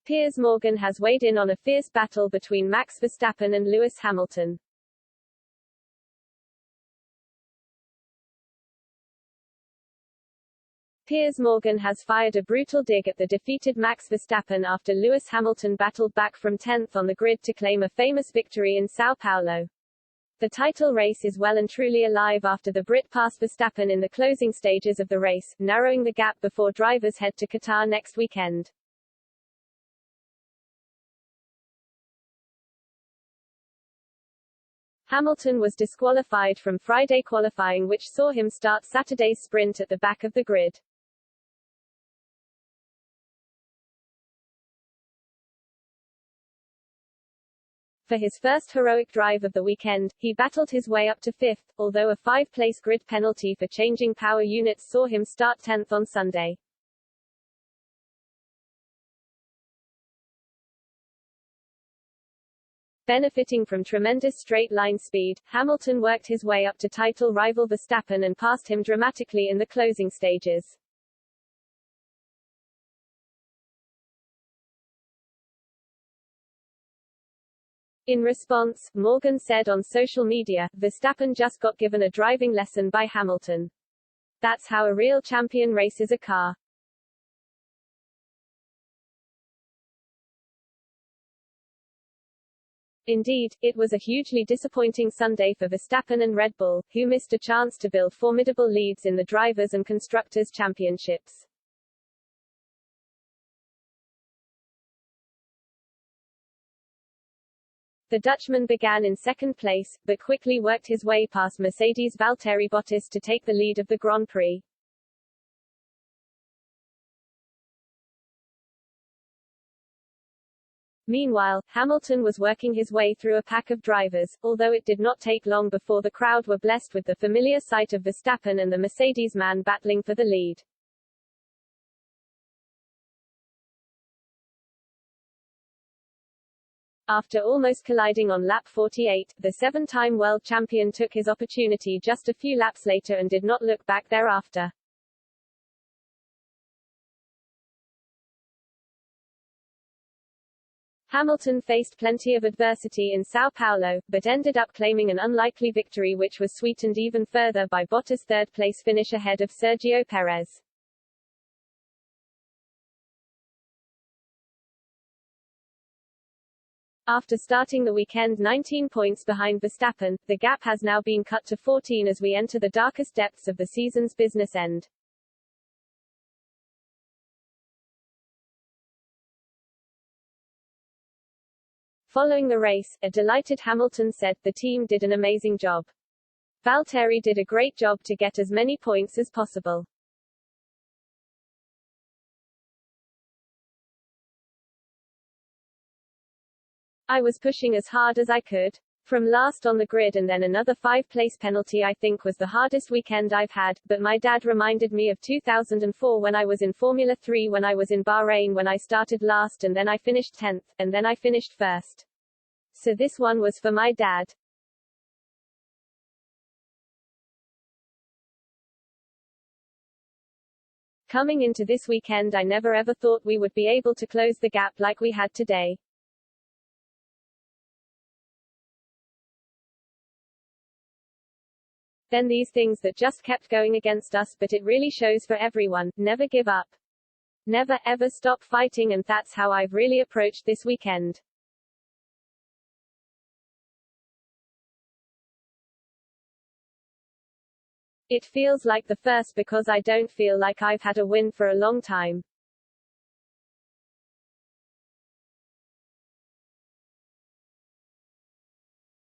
Piers Morgan has weighed in on a fierce battle between Max Verstappen and Lewis Hamilton. Piers Morgan has fired a brutal dig at the defeated Max Verstappen after Lewis Hamilton battled back from 10th on the grid to claim a famous victory in São Paulo. The title race is well and truly alive after the Brit passed Verstappen in the closing stages of the race, narrowing the gap before drivers head to Qatar next weekend. Hamilton was disqualified from Friday qualifying, which saw him start Saturday's sprint at the back of the grid. For his first heroic drive of the weekend, he battled his way up to 5th, although a 5-place grid penalty for changing power units saw him start 10th on Sunday. Benefiting from tremendous straight-line speed, Hamilton worked his way up to title rival Verstappen and passed him dramatically in the closing stages. In response, Morgan said on social media, "Verstappen just got given a driving lesson by Hamilton. That's how a real champion races a car." Indeed, it was a hugely disappointing Sunday for Verstappen and Red Bull, who missed a chance to build formidable leads in the Drivers' and Constructors' Championships. The Dutchman began in second place, but quickly worked his way past Mercedes' Valtteri Bottas to take the lead of the Grand Prix. Meanwhile, Hamilton was working his way through a pack of drivers, although it did not take long before the crowd were blessed with the familiar sight of Verstappen and the Mercedes man battling for the lead. After almost colliding on lap 48, the 7-time world champion took his opportunity just a few laps later and did not look back thereafter. Hamilton faced plenty of adversity in São Paulo, but ended up claiming an unlikely victory which was sweetened even further by Bottas' third-place finish ahead of Sergio Perez. After starting the weekend 19 points behind Verstappen, the gap has now been cut to 14 as we enter the darkest depths of the season's business end. Following the race, a delighted Hamilton said, "The team did an amazing job. Valtteri did a great job to get as many points as possible. I was pushing as hard as I could. From last on the grid and then another 5-place penalty I think was the hardest weekend I've had, but my dad reminded me of 2004 when I was in Formula 3 when I was in Bahrain when I started last and then I finished 10th, and then I finished first. So this one was for my dad." Coming into this weekend I never ever thought we would be able to close the gap like we had today. Then these things that just kept going against us, but it really shows for everyone, never give up. Never, ever stop fighting, and that's how I've really approached this weekend. It feels like the first because I don't feel like I've had a win for a long time.